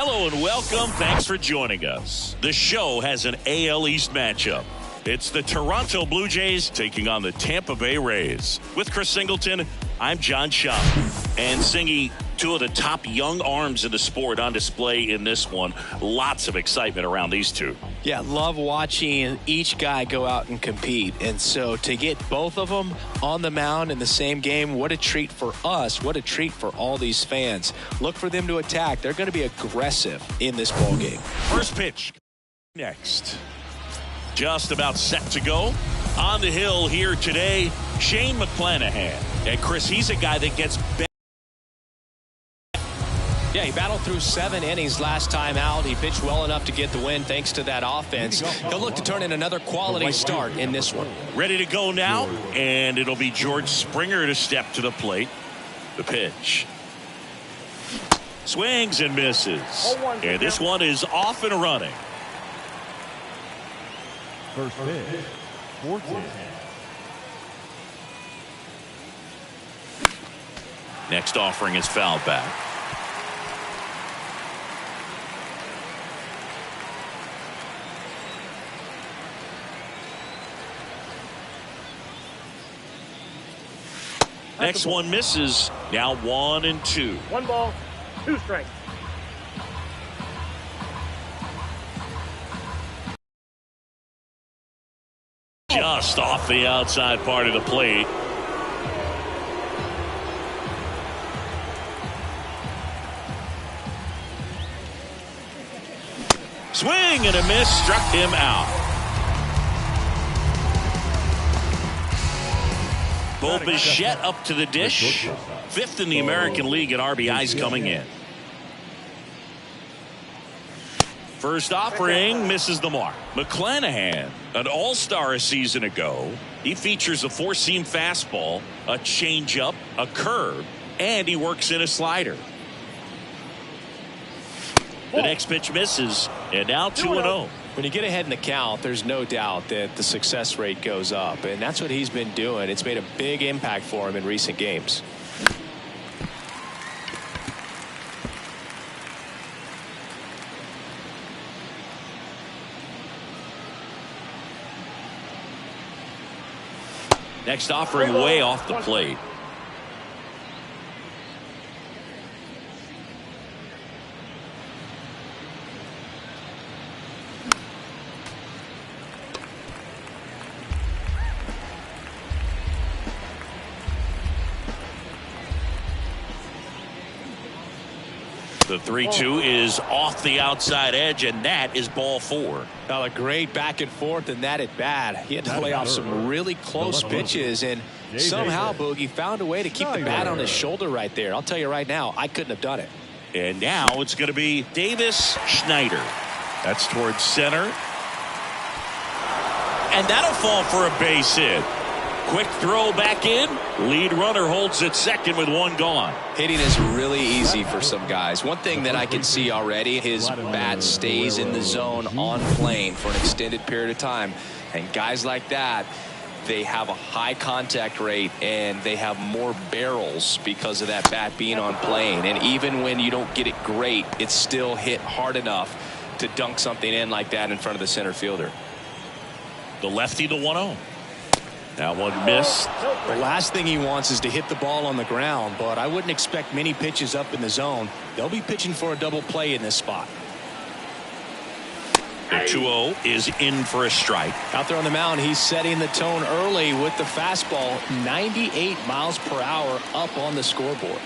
Hello and welcome. Thanks for joining us. The show has an AL East matchup. It's the Toronto Blue Jays taking on the Tampa Bay Rays. With Chris Singleton, I'm John Schaub. And Singy, two of the top young arms in the sport on display in this one. Lots of excitement around these two. Yeah, love watching each guy go out and compete. And so to get both of them on the mound in the same game, what a treat for us. What a treat for all these fans. Look for them to attack. They're going to be aggressive in this ball game. First pitch next. Just about set to go. On the hill here today, Shane McClanahan. And Chris, he's a guy that gets better. Yeah, he battled through 7 innings last time out. He pitched well enough to get the win thanks to that offense. He'll look to turn in another quality start in this one. Ready to go now, and it'll be George Springer to step to the plate. The pitch. Swings and misses. And this one is off and running. First pitch, 4-10. Next offering is fouled back. Next one misses. Now 1-2. 1 ball, 2 strikes. Just off the outside part of the plate. Swing and a miss, struck him out. Bo Bichette up to the dish. 5th in the American League in RBIs coming in. First offering misses the mark. McClanahan, an all-star a season ago. He features a 4-seam fastball, a changeup, a curve, and he works in a slider. The next pitch misses, and now 2-0. When you get ahead in the count, there's no doubt that the success rate goes up, and that's what he's been doing. It's made a big impact for him in recent games. Next offering way off the plate. The 3-2 is off the outside edge, and that is ball 4. Now a great back and forth, and that at bat. He had to play off some really close pitches, and somehow Boogie found a way to keep the bat on his shoulder right there. I'll tell you right now, I couldn't have done it. And now it's going to be Davis Schneider. That's towards center. And that'll fall for a base hit. Quick throw back in. Lead runner holds at second with 1 gone. Hitting is really easy for some guys. One thing that I can see already, his bat stays in the zone on plane for an extended period of time. And guys like that, they have a high contact rate and they have more barrels because of that bat being on plane. And even when you don't get it great, it's still hit hard enough to dunk something in like that in front of the center fielder. The lefty, the 1-0. That one missed. The last thing he wants is to hit the ball on the ground, but I wouldn't expect many pitches up in the zone. They'll be pitching for a double play in this spot. The 2-0 is in for a strike. Out there on the mound, he's setting the tone early with the fastball. 98 miles per hour up on the scoreboard.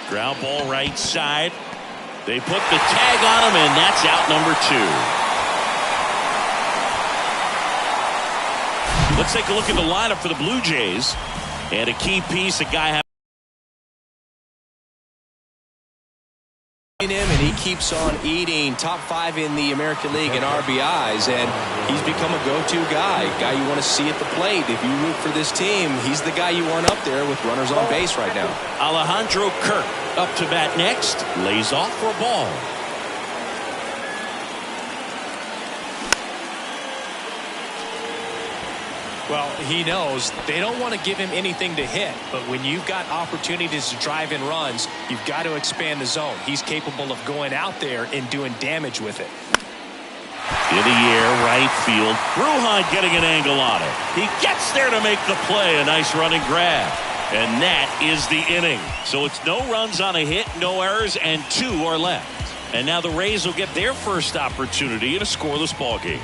Ground ball right side. They put the tag on him, and that's out number 2. Let's take a look at the lineup for the Blue Jays. And a key piece, a guy him, and he keeps on eating. Top 5 in the American League in RBIs, and he's become a go-to guy you want to see at the plate. If you root for this team, he's the guy you want up there with runners on base right now. Alejandro Kirk up to bat next, lays off for a ball. Well, he knows they don't want to give him anything to hit, but when you've got opportunities to drive in runs, you've got to expand the zone. He's capable of going out there and doing damage with it. In the air, right field. Bruhan getting an angle on it. He gets there to make the play. A nice running grab. And that is the inning. So it's no runs on a hit, no errors, and 2 are left. And now the Rays will get their first opportunity in a scoreless ball game.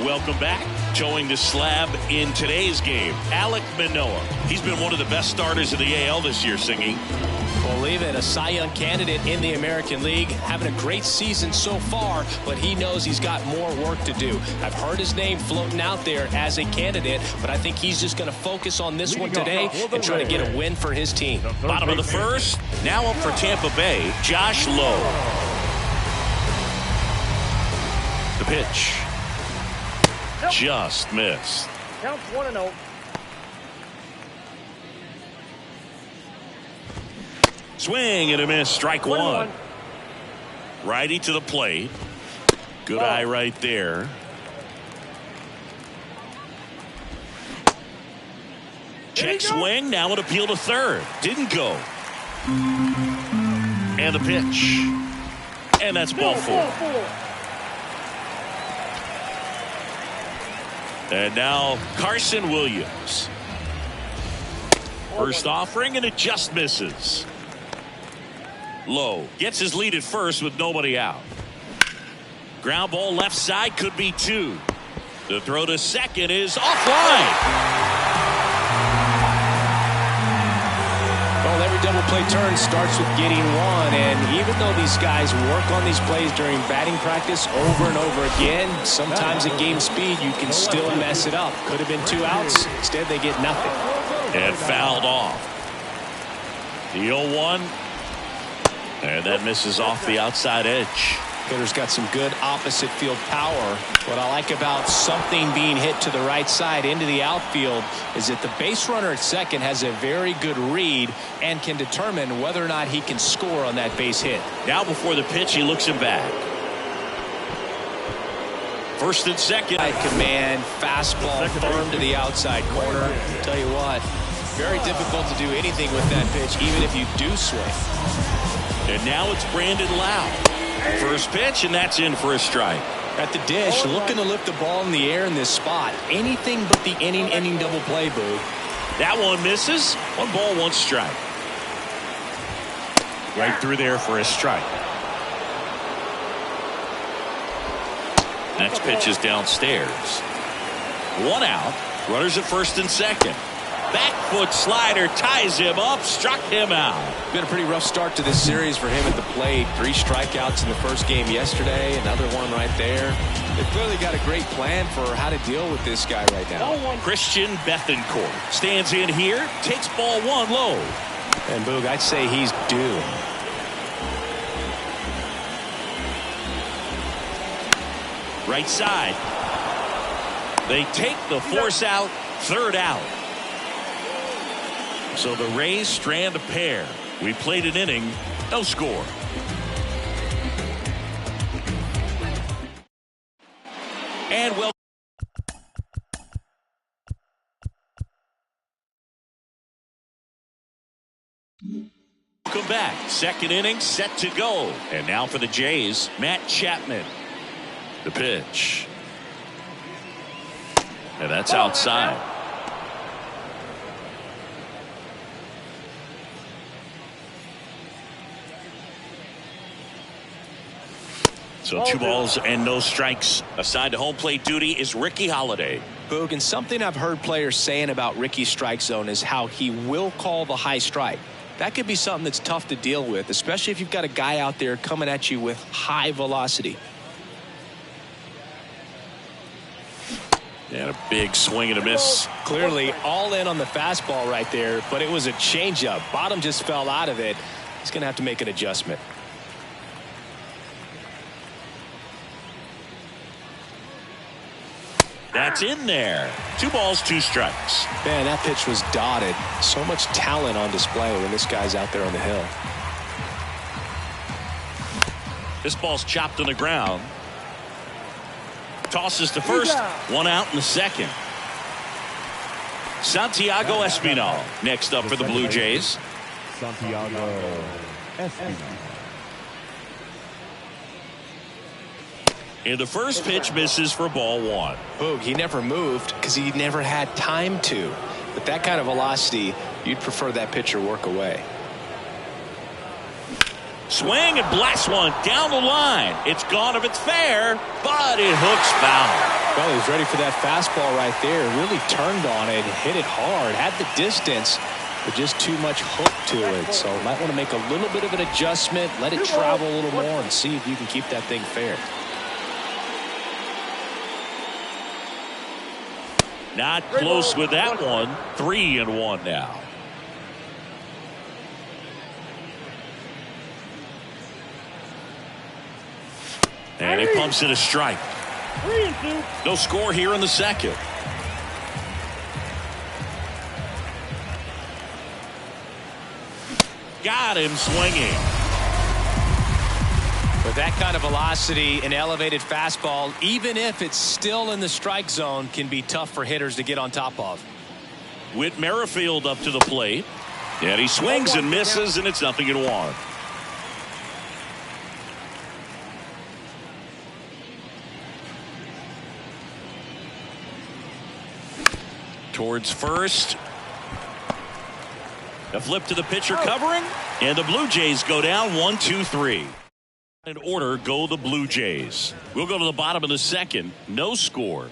Welcome back. Towing the slab in today's game, Alek Manoah. He's been one of the best starters of the AL this year, Singy. Believe it, a Cy Young candidate in the American League, having a great season so far, but he knows he's got more work to do. I've heard his name floating out there as a candidate, but I think he's just going to focus on this one today and try to get a win for his team. Bottom of the first, now up for Tampa Bay, Josh Lowe. The pitch. Just missed. Counts 1-0. Swing and a miss. Strike one. Righty to the plate. Good eye right there. Check swing. Now an appeal to third. Didn't go. And the pitch. And that's ball 4. And now Carson Williams. First offering, and it just misses. Lowe gets his lead at first with nobody out. Ground ball left side, could be 2. The throw to second is offline. Well, every double play turn starts with getting one, and even though these guys work on these plays during batting practice over and over again, sometimes at game speed you can still mess it up. Could have been 2 outs. Instead, they get nothing. And fouled off. The 0-1. And that misses off the outside edge. Hitter's got some good opposite field power. What I like about something being hit to the right side into the outfield is that the base runner at second has a very good read and can determine whether or not he can score on that base hit. Now before the pitch, he looks him back. First and second. High command, fastball firm to the outside corner. Tell you what, very difficult to do anything with that pitch, even if you do swing. And now it's Brandon Lowe. First pitch, and that's in for a strike. At the dish, looking to lift the ball in the air in this spot. Anything but the inning double play, Boo. That one misses. 1 ball, 1 strike. Right through there for a strike. Next pitch is downstairs. 1 out. Runners at first and second. Back foot slider ties him up, struck him out. Been a pretty rough start to this series for him at the plate. 3 strikeouts in the first game yesterday. Another one right there. They've clearly got a great plan for how to deal with this guy right now. Christian Bethancourt stands in here, takes ball 1 low. And Boog, I'd say he's due. Right side. They take the force out, 3rd out. So the Rays strand a pair. We played an inning, no score. And welcome back. Second inning set to go. And now for the Jays, Matt Chapman. The pitch. And that's outside. So 2 balls and no strikes. Assigned to home plate duty is Ricky Holiday. Boog, and something I've heard players saying about Ricky's strike zone is how he will call the high strike. That could be something that's tough to deal with, especially if you've got a guy out there coming at you with high velocity. And a big swing and a miss. Clearly all in on the fastball right there, but it was a changeup. Bottom just fell out of it. He's going to have to make an adjustment. That's in there. 2 balls, 2 strikes. Man, that pitch was dotted. So much talent on display when this guy's out there on the hill. This ball's chopped on the ground. Tosses to first. One out in the second. Santiago Espinal next up for the Blue Jays. Santiago Espinal. And the first pitch misses for ball one. Boog, he never moved because he never had time to. With that kind of velocity, you'd prefer that pitcher work away. Swing and blast one down the line. It's gone if it's fair, but it hooks foul. Well, he was ready for that fastball right there. Really turned on it, hit it hard, had the distance, but just too much hook to it. So might want to make a little bit of an adjustment, let it travel a little more, and see if you can keep that thing fair. Not close with that one. 3-1 now. And he pumps it a strike. 3-2. No score here in the second. Got him swinging. With that kind of velocity, an elevated fastball, even if it's still in the strike zone, can be tough for hitters to get on top of. Whit Merrifield up to the plate. And he swings and misses, and it's 0-1. Towards first. A flip to the pitcher covering. And the Blue Jays go down 1-2-3. In order go the Blue Jays. We'll go to the bottom of the second. No score.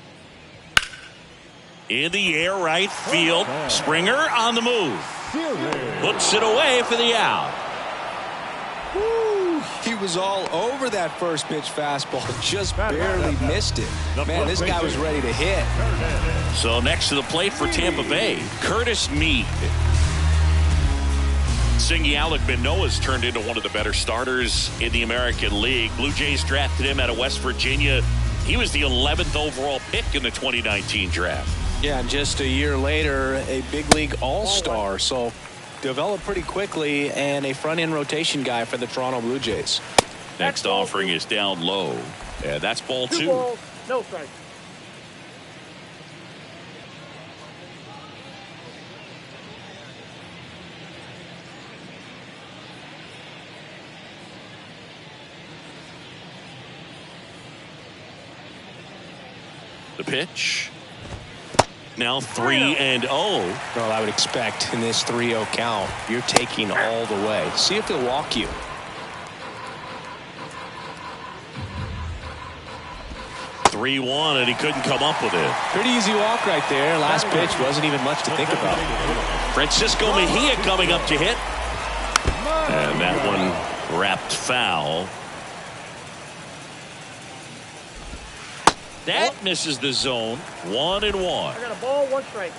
In the air right field. Springer on the move. Hooks it away for the out. Woo, he was all over that first pitch fastball. Just barely missed it. Man, this guy was ready to hit. So next to the plate for Tampa Bay, Curtis Mead. Singy Alec Manoah's turned into one of the better starters in the American League. Blue Jays drafted him out of West Virginia. He was the 11th overall pick in the 2019 draft. Yeah, and just a year later, a big league all-star. So developed pretty quickly and a front-end rotation guy for the Toronto Blue Jays. Next offering is down low. And that's ball 2. 2 balls, no strikes. The pitch. Now 3-0. Well, I would expect in this 3-0 count, you're taking all the way. See if he'll walk you. (3-1) and he couldn't come up with it. Pretty easy walk right there. Last pitch wasn't even much to think about. Francisco Mejia coming up to hit. And that one wrapped foul. That misses the zone. 1-1. I got a ball, 1 strike.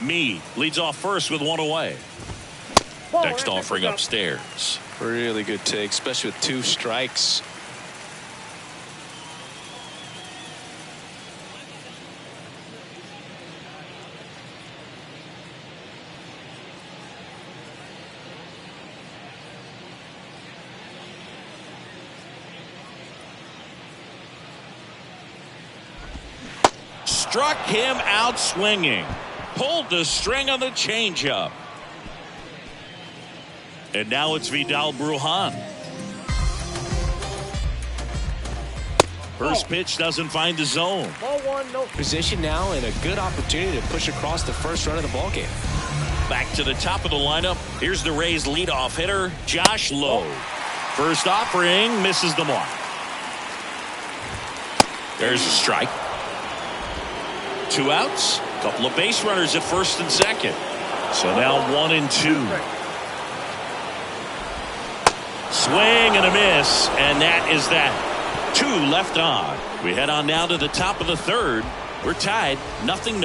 Mead leads off first with 1 away. Ball, Next offering upstairs. Really good take, especially with 2 strikes. Struck him out swinging. Pulled the string on the changeup. And now it's Vidal Brujan. First pitch doesn't find the zone. Ball 1, no. Position now and a good opportunity to push across the first run of the ballgame. Back to the top of the lineup. Here's the Rays leadoff hitter, Josh Lowe. First offering misses the mark. There's a strike. 2 outs. Couple of base runners at first and second. So now 1-2. Swing and a miss, and that is that. 2 left on. We head on now to the top of the third. We're tied 0-0.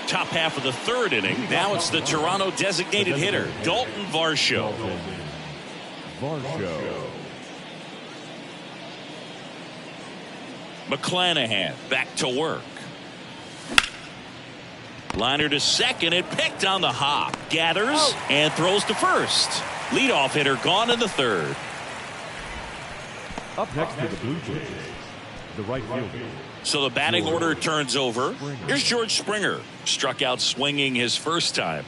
Top half of the third inning. Now it's the Toronto designated hitter, Dalton Varsho. Varsho. McClanahan back to work. Liner to second and picked on the hop. Gathers and throws to first. Leadoff hitter gone in the third. Up next to the Blue Jays, the right fielder. So the batting order turns over. Here's George Springer. Struck out swinging his first time.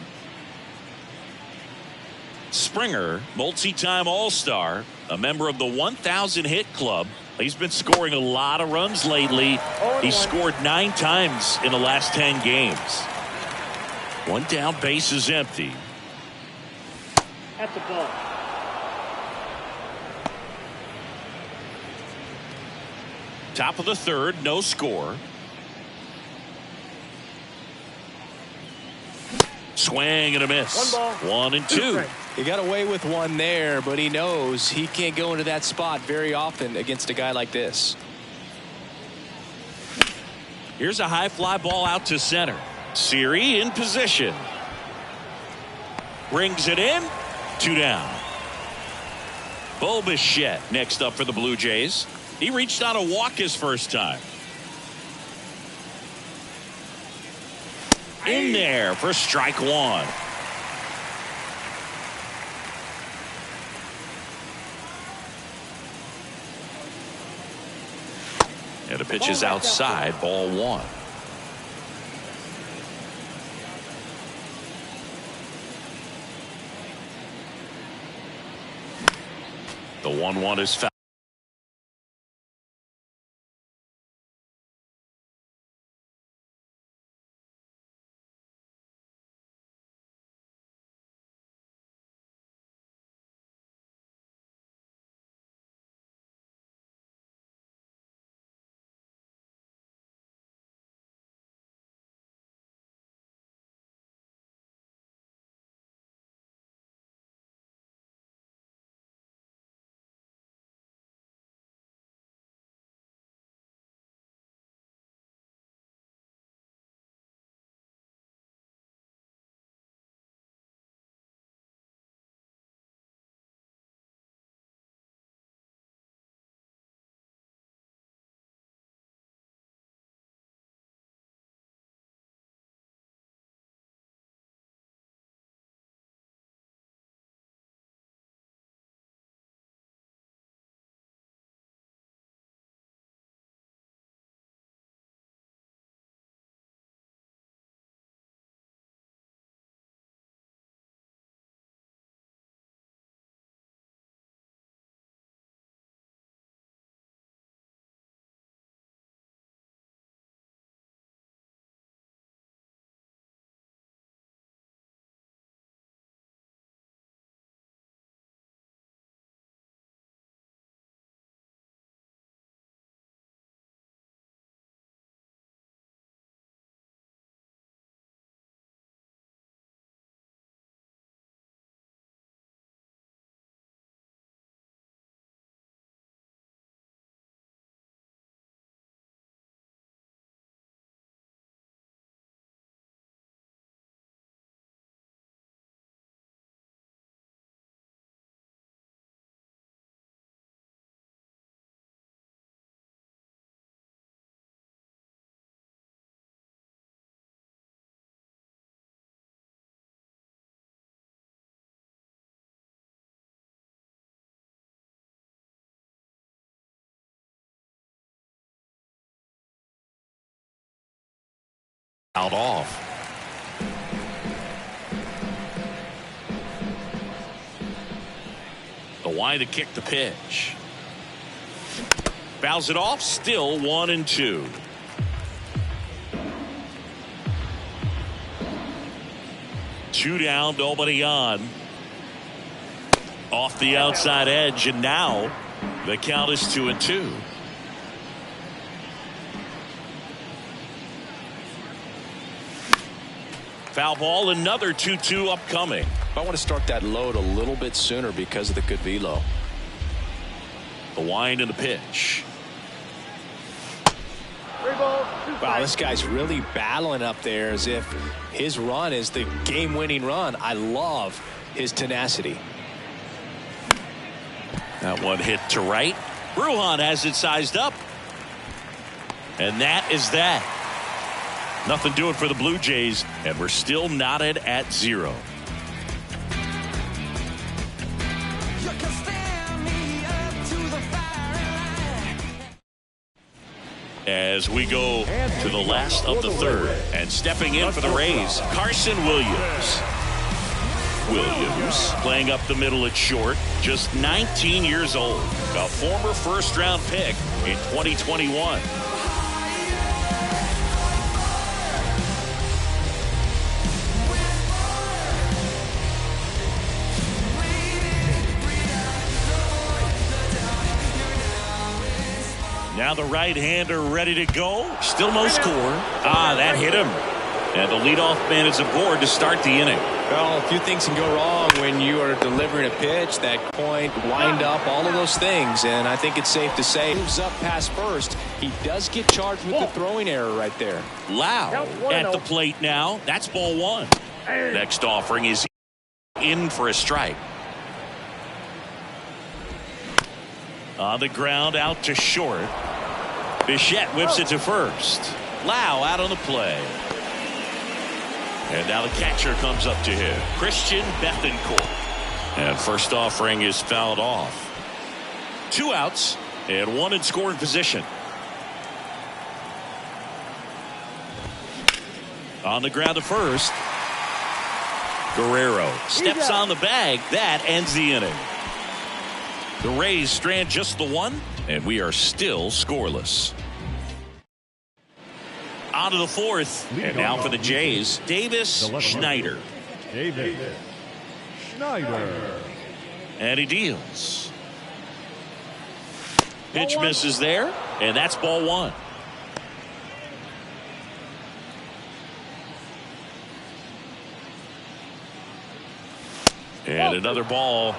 Springer, multi-time All-Star, a member of the 1,000 hit club. He's been scoring a lot of runs lately. He's scored 9 times in the last 10 games. One down, base is empty. At the ball. Top of the third, no score. Swing and a miss. 1 and 2. He got away with one there, but he knows he can't go into that spot very often against a guy like this. Here's a high fly ball out to center. Siri in position. Brings it in. 2 down. Bo Bichette next up for the Blue Jays. He reached on a walk his first time. In there for strike 1. And the pitch is outside, ball 1. The 1-1 is foul. Out off. The wide to kick the pitch. Fouls it off. Still 1 and 2. Two down, nobody on. Off the outside edge, and now the count is 2 and 2. Foul ball, another 2-2 upcoming. I want to start that load a little bit sooner because of the good velo. The wind and the pitch. 3 balls, 2 Wow, this guy's really battling up there as if his run is the game-winning run. I love his tenacity. That one hit to right. Bruhan has it sized up. And that is that. Nothing doing for the Blue Jays, and we're still knotted at 0. As we go to the last of the third, and stepping in for the Rays, Carson Williams. Williams playing up the middle at short, just 19 years old, a former first-round pick in 2021. Now the right-hander ready to go. Still no score. That hit him. And the leadoff man is aboard to start the inning. Well, a few things can go wrong when you are delivering a pitch, that point, wind up, all of those things. And I think it's safe to say moves up past first. He does get charged with the throwing error right there. Lau at the plate now. That's ball 1. Next offering is in for a strike. On the ground out to short. Bichette whips it to first. Lau out on the play. And now the catcher comes up to him, Christian Bethancourt. And first offering is fouled off. 2 outs and 1 in scoring position. On the ground to first. Guerrero steps on the bag. That ends the inning. The Rays strand just the 1, and we are still scoreless. On to the 4th, and now for the Jays, Davis Schneider. Davis Schneider. And he deals. Pitch misses there, and that's ball 1. And another ball.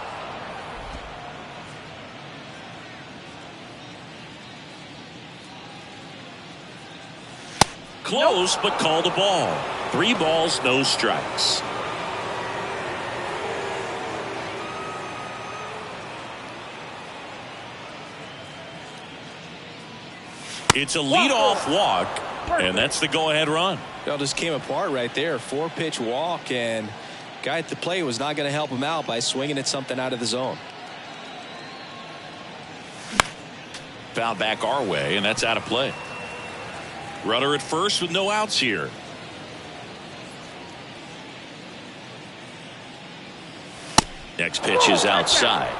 Close, but called a ball. 3 balls, no strikes. It's a leadoff walk, and that's the go-ahead run. It just came apart right there. 4-pitch walk, and guy at the plate was not going to help him out by swinging at something out of the zone. Foul back our way, and that's out of play. Runner at first with no outs here. Next pitch is outside.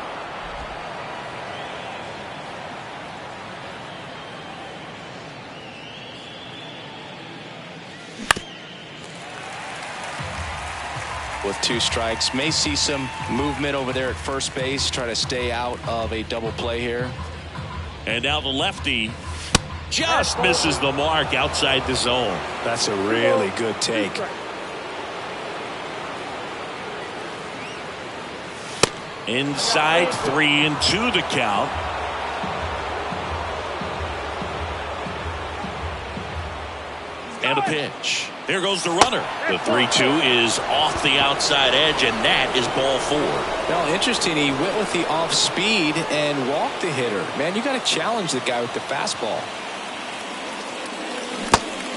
With 2 strikes, may see some movement over there at first base, try to stay out of a double play here. And now the lefty just misses the mark outside the zone. That's a really good take. Inside 3-2 the count. And a pitch. There goes the runner. The 3-2 is off the outside edge, and that is ball 4. Now, interesting, he went with the off speed and walked the hitter. Man, you got to challenge the guy with the fastball.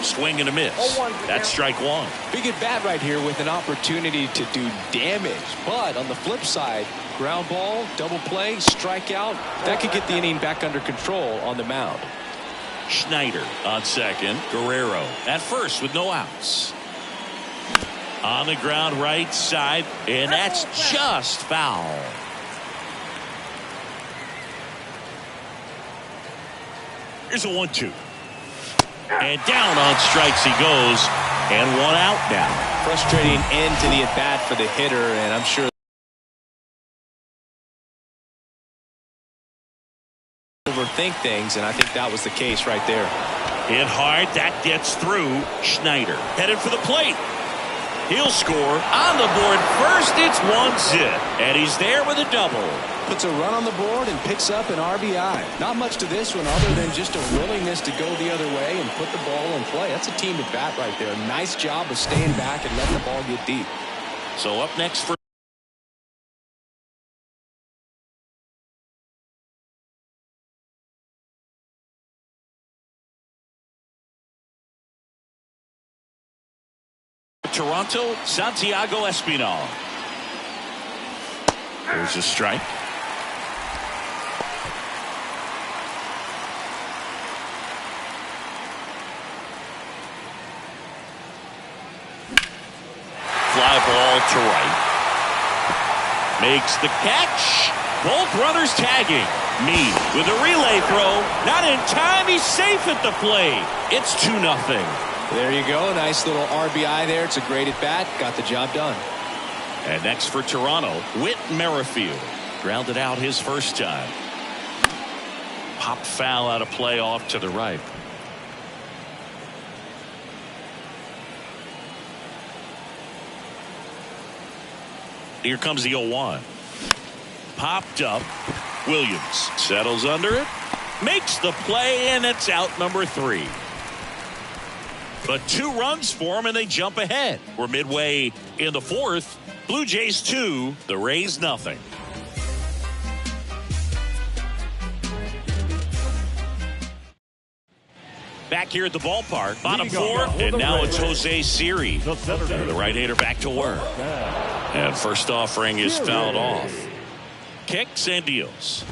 Swing and a miss. That's strike 1. Big at bat right here with an opportunity to do damage. But on the flip side, ground ball, double play, strikeout, that could get the inning back under control on the mound. Schneider on second. Guerrero at first with no outs. On the ground right side, and that's just foul. Here's a 1-2. And down on strikes he goes, and 1 out now. Frustrating end to the at-bat for the hitter, and I'm sure overthink things, and I think that was the case right there. Hit hard, that gets through. Schneider headed for the plate. He'll score on the board first. It's 1-zip, and he's there with a double. Puts a run on the board and picks up an RBI. Not much to this one other than just a willingness to go the other way and put the ball in play. That's a team at bat right there. Nice job of staying back and letting the ball get deep. So up next for Toronto, Santiago Espinal. There's a strike. Fly ball to right. Makes the catch. Both runners tagging. Mead with a relay throw. Not in time. He's safe at the plate. It's 2-0. There you go. Nice little RBI there. It's a great at bat. Got the job done. And next for Toronto, Whit Merrifield. Grounded out his first time. Popped foul out of play off to the right. Here comes the 0-1. Popped up. Williams settles under it. Makes the play, and it's out number 3. But 2 runs for him, and they jump ahead. We're midway in the 4th. Blue Jays 2, the Rays nothing. Back here at the ballpark, bottom 4, and now it's Jose Siri. The right-hander back to work. And first offering is fouled off. Kicks and deals.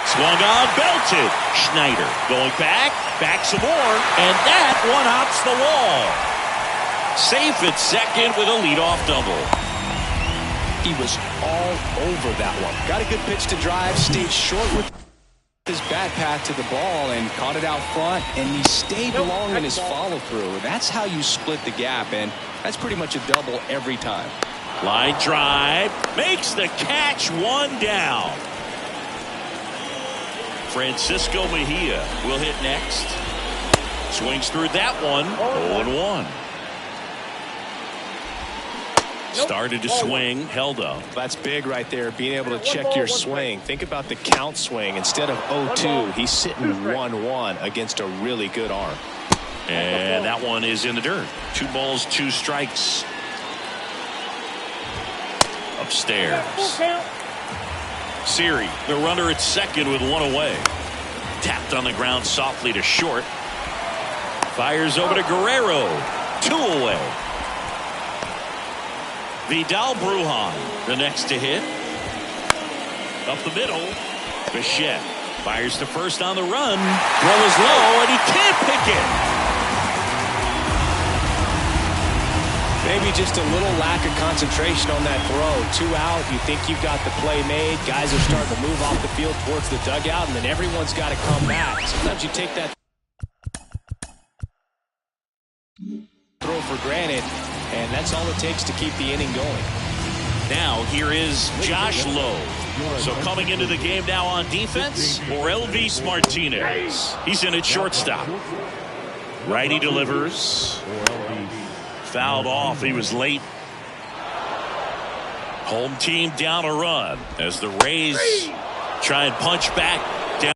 Swung on, belted. Schneider going back some more, and that one hops the wall. Safe at second with a leadoff double. He was all over that one. Got a good pitch to drive, stayed short with his bat path to the ball and caught it out front, and he stayed long in his follow-through. That's how you split the gap, and that's pretty much a double every time. Line drive, makes the catch, 1 down. Francisco Mejia will hit next. Swings through that one, 0-1. Started to swing, held up. That's big right there, being able to check your swing. Think about the count swing. Instead of 0-2, he's sitting 1-1 against a really good arm. And that one is in the dirt. 2 balls, 2 strikes. Upstairs. Siri, the runner at second with 1 away. Tapped on the ground softly to short. Fires over to Guerrero. 2 away. Vidal Brujan, the next to hit. Up the middle. Bichette fires to first on the run. Throw is low, and he can't pick it. Maybe just a little lack of concentration on that throw. 2 out. You think you've got the play made. Guys are starting to move off the field towards the dugout, and then everyone's got to come back. Sometimes you take that throw for granted, and that's all it takes to keep the inning going. Now here is Josh Lowe. So coming into the game now on defense, or Elvis Martinez. He's in at shortstop. Righty delivers. Fouled off. He was late. Home team down a run as the Rays try and punch back down.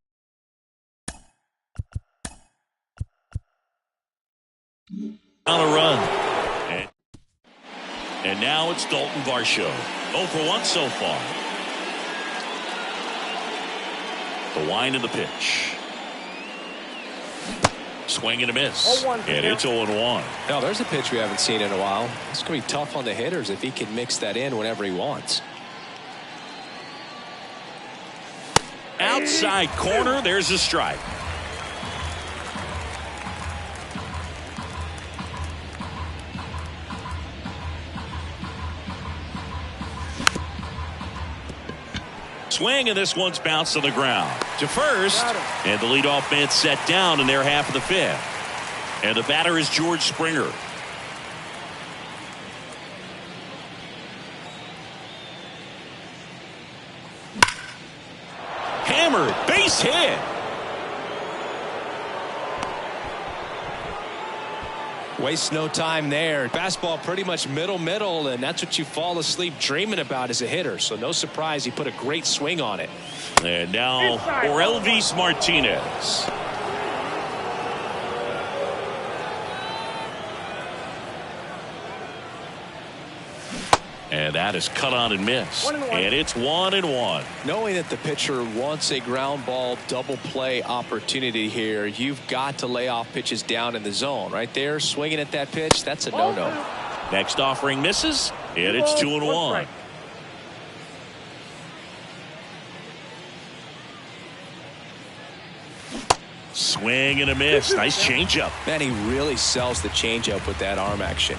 On a run. And now it's Dalton Varsho. 0 for 1 so far. The wind and the pitch. Swing and a miss. And it's 0-1. Now there's a pitch we haven't seen in a while. It's going to be tough on the hitters if he can mix that in whenever he wants. Outside corner, there's a strike. Swing, and this one's bounced to the ground. To first, and the leadoff man set down in their half of the 5th. And the batter is George Springer. Hammered, base hit. Waste no time there. Fastball pretty much middle, and that's what you fall asleep dreaming about as a hitter. So no surprise he put a great swing on it. And now for Elvis Martinez. And that is cut on and missed. And it's 1-1. Knowing that the pitcher wants a ground ball double play opportunity here, you've got to lay off pitches down in the zone. Right there, swinging at that pitch, that's a no-no. Next offering misses, and it's 2-1. Swing and a miss. Nice changeup. Man, he really sells the changeup with that arm action.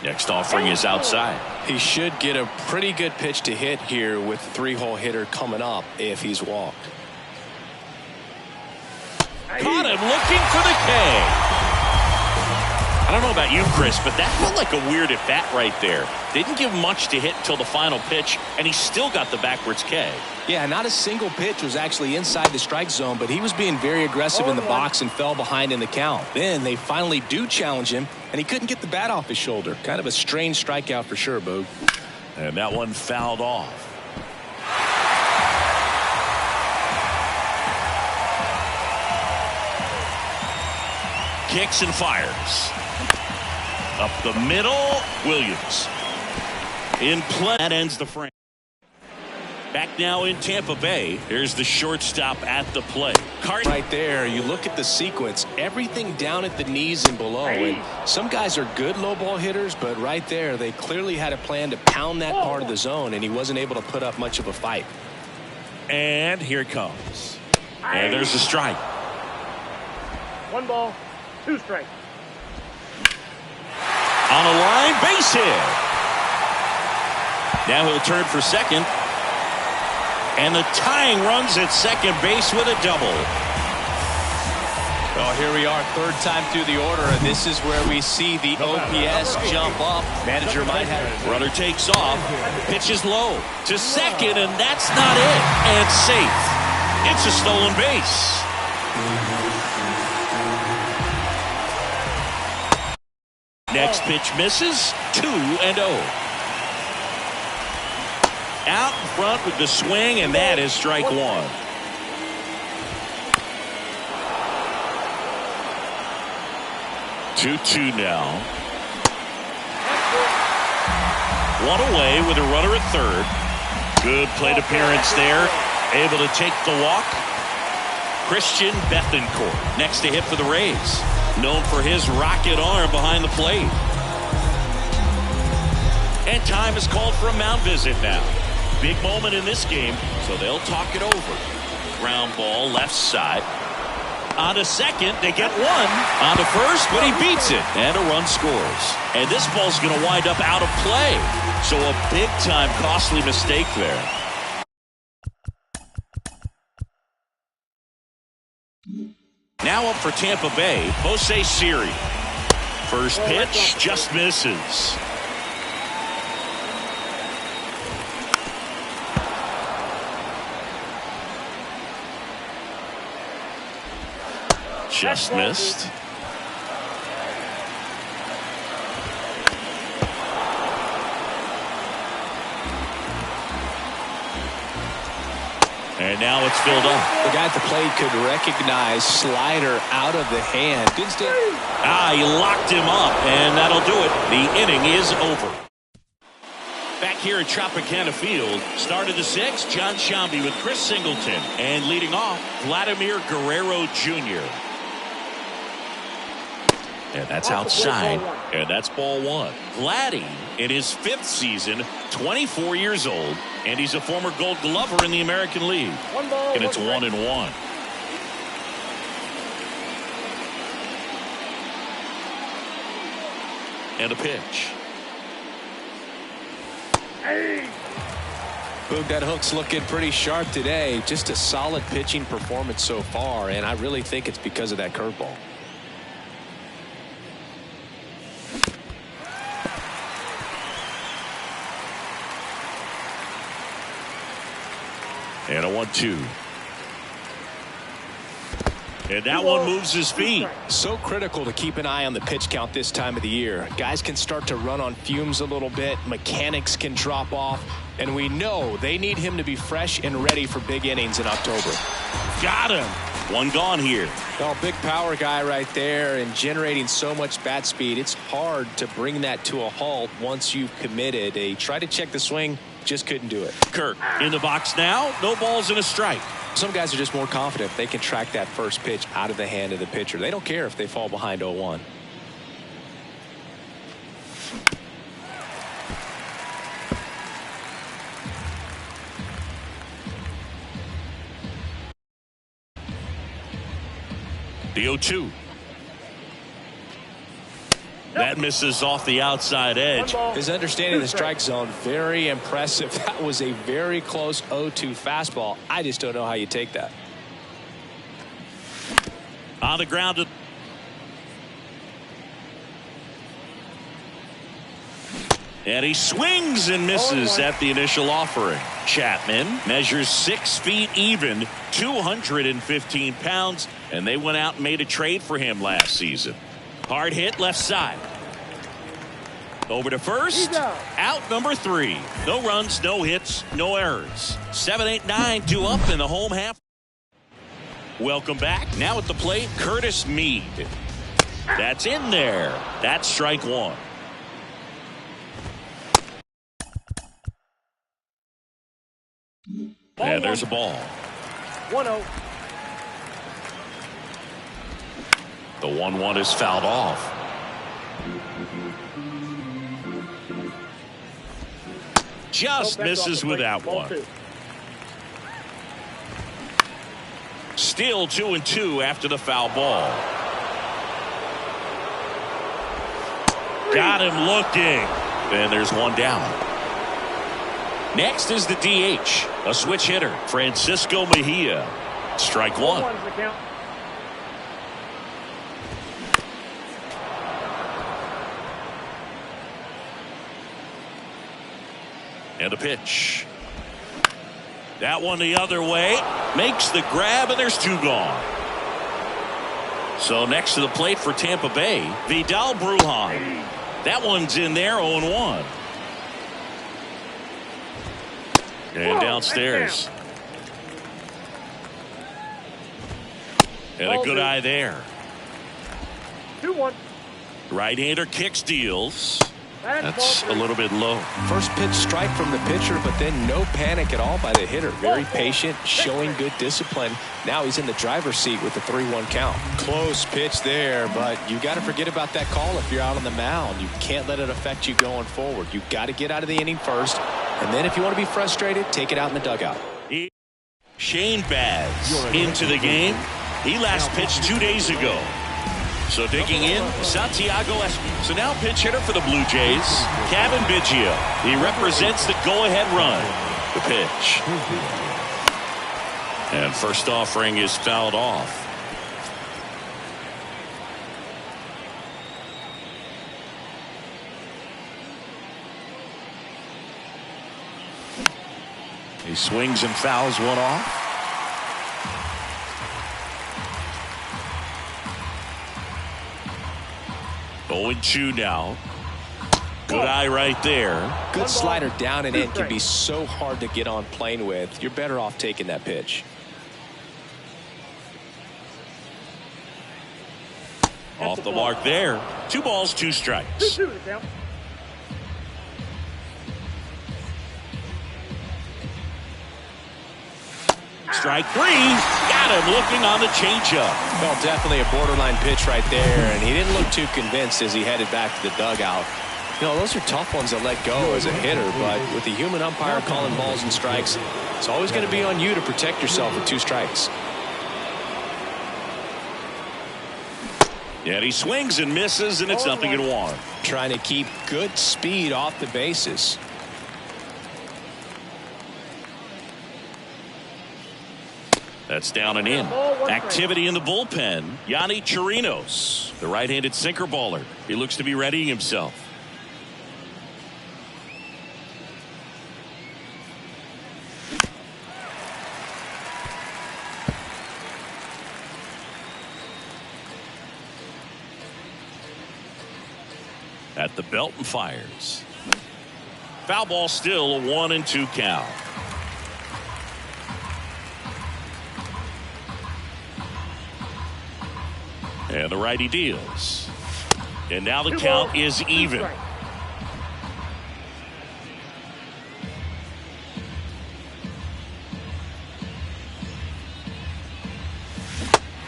Next offering is outside. He should get a pretty good pitch to hit here with the three-hole hitter coming up if he's walked. Caught him looking for the K. I don't know about you, Chris, but that felt like a weird at bat right there. Didn't give much to hit until the final pitch, and he still got the backwards K. Yeah, not a single pitch was actually inside the strike zone, but he was being very aggressive in the box and fell behind in the count. Then they finally do challenge him, and he couldn't get the bat off his shoulder. Kind of a strange strikeout for sure, Boog. And that one fouled off. Kicks and fires. Up the middle, Williams. In play, that ends the frame. Back now in Tampa Bay. Here's the shortstop at the plate. Right there, you look at the sequence, everything down at the knees and below. And some guys are good low ball hitters, but right there, they clearly had a plan to pound that part of the zone, and he wasn't able to put up much of a fight. And here it comes. And there's the strike. 1 ball, 2 strikes. On a line, base hit. Now he'll turn for second. And the tying runs at second base with a double. Well, here we are, third time through the order, and this is where we see the OPS jump up. Manager might have it. Runner takes off, pitches low to second, and that's not it. And safe. It's a stolen base. Next pitch misses, 2-0. Out in front with the swing, and that is strike one. Two now. One away with a runner at third. Good plate appearance there. Able to take the walk. Christian Bethancourt next to hit for the Rays. Known for his rocket arm behind the plate. And time is called for a mound visit now. Big moment in this game, so they'll talk it over. Ground ball left side. On to second, they get one. On to first, but he beats it. And a run scores. And this ball's going to wind up out of play. So a big-time costly mistake there. Now up for Tampa Bay, Jose Siri. First pitch just misses. Just missed. And now it's filled up. The guy at the plate could recognize slider out of the hand. Didn't stay. He locked him up, and that'll do it. The inning is over. Back here at Tropicana Field, start of the sixth, John Shambi with Chris Singleton. And leading off, Vladimir Guerrero Jr. And that's outside, and that's ball one. Vladdy, in his 5th season, 24 years old, and he's a former Gold Glover in the American League. And it's 1-1. And a pitch. Boog, that hook's looking pretty sharp today. Just a solid pitching performance so far, and I really think it's because of that curveball. And a 1-2. And that one moves his feet. So critical to keep an eye on the pitch count this time of the year. Guys can start to run on fumes a little bit. Mechanics can drop off. And we know they need him to be fresh and ready for big innings in October. Got him. One gone here. Well, big power guy right there and generating so much bat speed. It's hard to bring that to a halt once you've committed. They try to check the swing, just couldn't do it. Kirk in the box now. No balls and a strike. Some guys are just more confident if they can track that first pitch out of the hand of the pitcher. They don't care if they fall behind 0-1. The 0-2. That misses off the outside edge. His understanding of the strike zone, very impressive. That was a very close 0-2 fastball. I just don't know how you take that. On the ground. And he swings and misses at the initial offering. Chapman measures 6 feet even, 215 pounds, and they went out and made a trade for him last season. Hard hit left side. Over to first. Out number 3. No runs, no hits, no errors. 7, 8, 9, 2 up in the home half. Welcome back. Now at the plate, Curtis Mead. That's in there. That's strike 1. And there's a ball. 1-0. The 1-1 is fouled off. Just misses with that one. Still 2-2 after the foul ball. Got him looking. And there's one down. Next is the DH, a switch hitter, Francisco Mejia. Strike 1. And a pitch. That one the other way. Makes the grab, and there's 2 gone. So next to the plate for Tampa Bay, Vidal Brujan. That one's in there, 0-1. And downstairs. And a good eye there. 2-1. Right-hander kicks, deals. That's a little bit low. First pitch strike from the pitcher, but then no panic at all by the hitter. Very patient, showing good discipline. Now he's in the driver's seat with the 3-1 count. Close pitch there, but you got to forget about that call if you're out on the mound. You can't let it affect you going forward. You got to get out of the inning first, and then if you want to be frustrated, take it out in the dugout. Shane Baz into the game. He last pitched 2 days ago. So digging in, Santiago Espino. So now pinch hitter for the Blue Jays, Kevin Biggio. He represents the go-ahead run. The pitch. And first offering is fouled off. He swings and fouls one off. 0-2 now. Good eye right there. Good slider down and in can be so hard to get on plane with. You're better off taking that pitch. Off the mark there. 2 balls, 2 strikes. 2-2 to count. Strike 3. Got him looking on the changeup. Well, definitely a borderline pitch right there, and he didn't look too convinced as he headed back to the dugout. You know, those are tough ones to let go as a hitter, but with the human umpire calling balls and strikes, it's always going to be on you to protect yourself with 2 strikes. Yeah, he swings and misses, and it's 0-1. Trying to keep good speed off the bases. That's down and in. Activity in the bullpen. Yanni Chirinos, the right-handed sinker baller. He looks to be readying himself. The belt and fires. Foul ball, still a 1-2 count. And the righty deals. And now the count is even.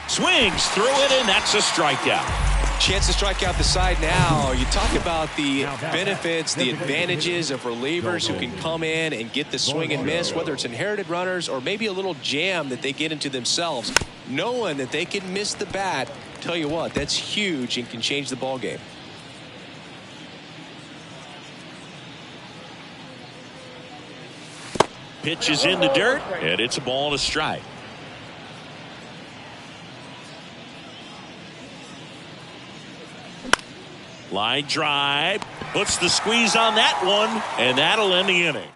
Swings through it, and that's a strikeout. Chance to strike out the side now. You talk about the benefits, the advantages of relievers who can come in and get the swing and miss, whether it's inherited runners or maybe a little jam that they get into themselves. Knowing that they can miss the bat, tell you what, that's huge and can change the ball game. Pitch is in the dirt, and it's a ball and a strike. Line drive, puts the squeeze on that one, and that'll end the inning.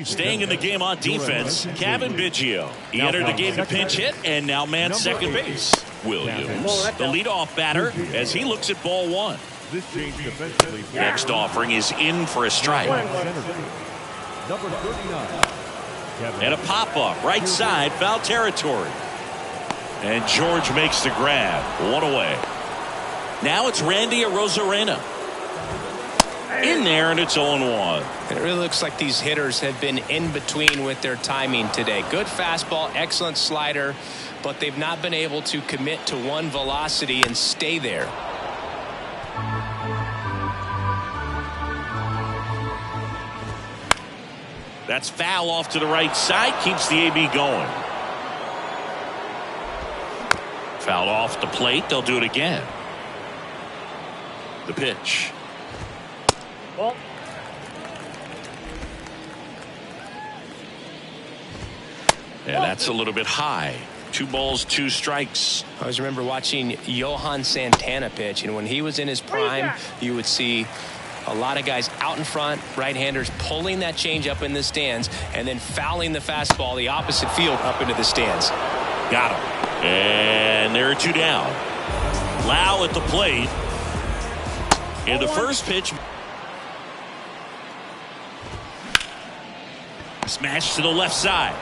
Staying in the game on defense, Kevin Biggio. He entered the game to pinch hit, and now man second base. Williams, the leadoff batter, as he looks at ball one. Next offering is in for a strike. Number 39. And a pop-up, right side, foul territory. And George makes the grab, one away. Now it's Randy Arozarena. In there, and it's 0-1. And it really looks like these hitters have been in between with their timing today. Good fastball, excellent slider, but they've not been able to commit to one velocity and stay there. That's foul off to the right side, keeps the AB going. Fouled off the plate, they'll do it again. The pitch. Ball. And that's a little bit high. 2 balls, 2 strikes. I always remember watching Johan Santana pitch, and when he was in his prime, you would see a lot of guys out in front, right-handers pulling that change up in the stands and then fouling the fastball the opposite field up into the stands. Got him. And there are 2 down. Lau at the plate. In the first pitch, smash to the left side.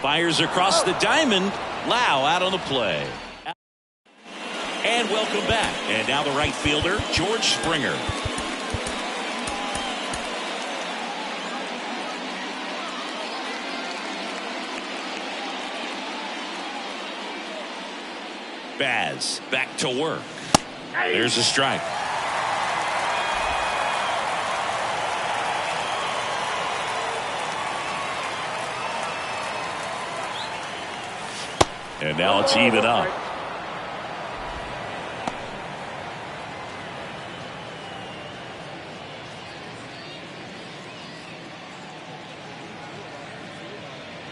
Fires across the diamond. Lau out on the play. And welcome back. And now the right fielder, George Springer. Baz back to work. There's a strike. And now it's even up.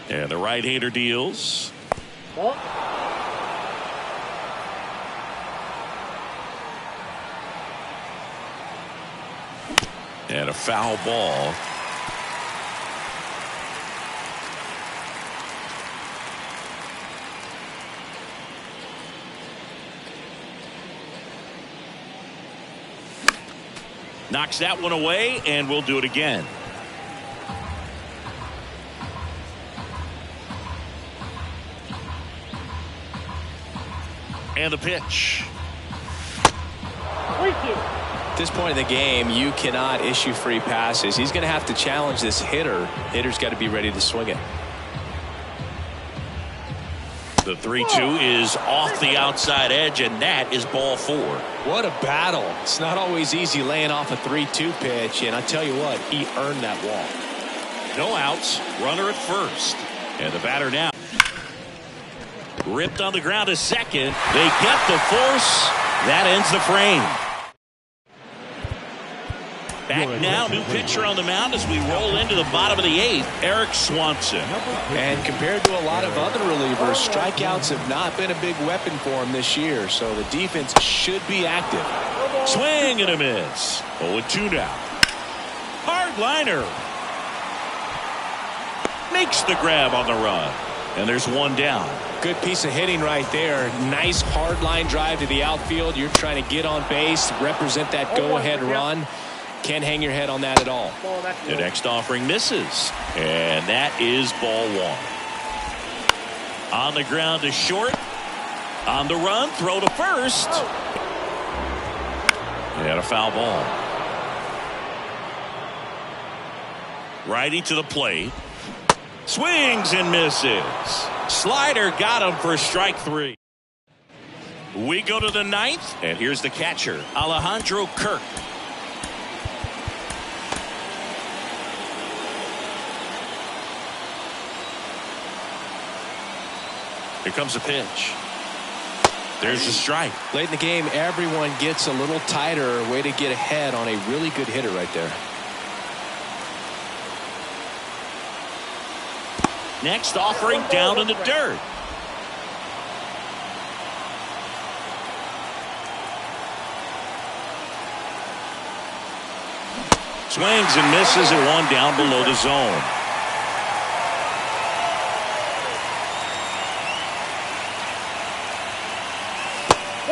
And the right-hander deals. Ball. And a foul ball. Knocks that one away, and we'll do it again. And the pitch. At this point in the game, you cannot issue free passes. He's going to have to challenge this hitter. Hitter's got to be ready to swing it. The 3-2 is off the outside edge, and that is ball 4. What a battle. It's not always easy laying off a 3-2 pitch, and I tell you what, he earned that walk. No outs, runner at first. And the batter now. Ripped on the ground to second. They get the force. That ends the frame. Back now, new pitcher on the mound as we roll into the bottom of the 8th, Eric Swanson. And compared to a lot of other relievers, strikeouts have not been a big weapon for him this year, so the defense should be active. Swing and a miss. 0-2 now. Hard liner. Makes the grab on the run. And there's one down. Good piece of hitting right there. Nice hard line drive to the outfield. You're trying to get on base, represent that go-ahead run. Can't hang your head on that at all. The next offering misses. And that is ball one. On the ground to short. On the run, throw to first. And a foul ball. Righty to the plate. Swings and misses. Slider got him for strike three. We go to the ninth, and here's the catcher, Alejandro Kirk. Here comes a pitch. There's the strike. Late in the game, everyone gets a little tighter. Way to get ahead on a really good hitter right there. Next offering down in the dirt. Swings and misses at one down below the zone.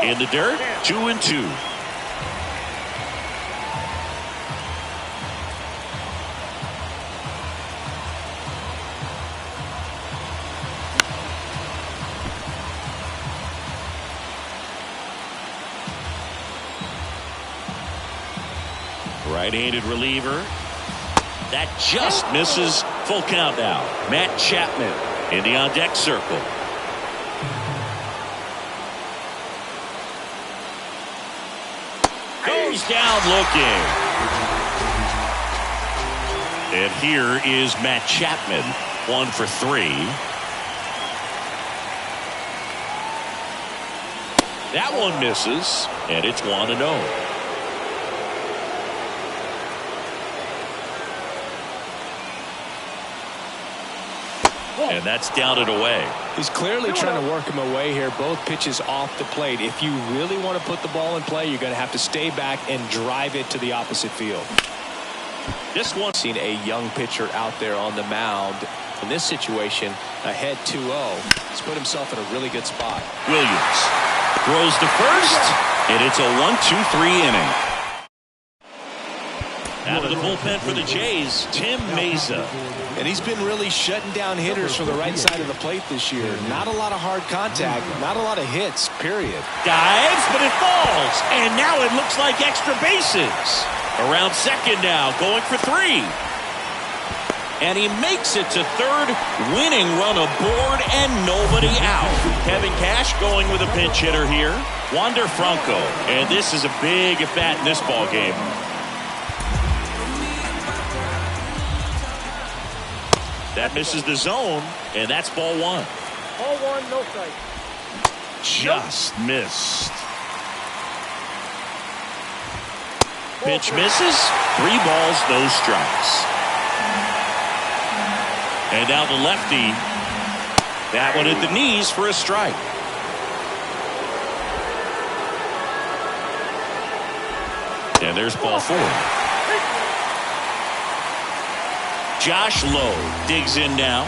In the dirt, 2-2. Right-handed reliever. That just misses. Full count now. Matt Chapman in the on-deck circle. Goes down looking. And here is Matt Chapman. 1 for 3. That one misses. And it's 1-0. And that's down and away. He's clearly trying to work him away here. Both pitches off the plate. If you really want to put the ball in play, you're going to have to stay back and drive it to the opposite field. This one. Seen a young pitcher out there on the mound. In this situation, ahead 2-0. He's put himself in a really good spot. Williams throws to first, and it's a 1-2-3 inning. Out of the bullpen for the Jays, Tim Mesa. And he's been really shutting down hitters from the right side of the plate this year. Not a lot of hard contact, not a lot of hits, period. Dives, but it falls. And now it looks like extra bases. Around second now, going for 3. And he makes it to third, winning run aboard and nobody out. Kevin Cash going with a pinch hitter here. Wander Franco. And this is a big at-bat in this ball game. That misses the zone, and that's ball 1. Ball 1, no strike. Just missed. Pitch misses. 3 balls, no strikes. And now the lefty. That one at the knees for a strike. And there's ball 4. Josh Lowe digs in now.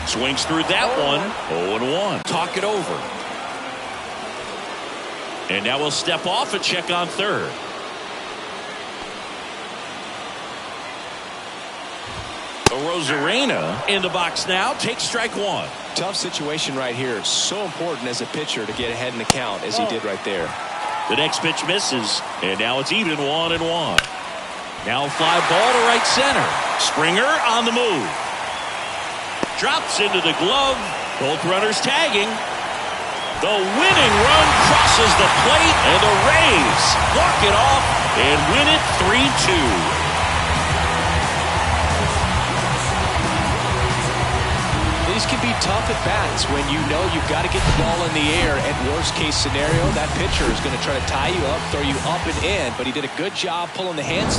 Swings through that one. 0-1. Talk it over. And now we'll step off and check on third. Rosarena in the box now. Takes strike 1. Tough situation right here. So important as a pitcher to get ahead in the count as he did right there. The next pitch misses. And now it's even 1-1. Now a fly ball to right center. Springer on the move. Drops into the glove. Both runners tagging. The winning run crosses the plate, and the Rays walk it off and win it 3-2. These can be tough at bats when you know you've got to get the ball in the air. At worst case scenario, that pitcher is going to try to tie you up, throw you up and in, but he did a good job pulling the hands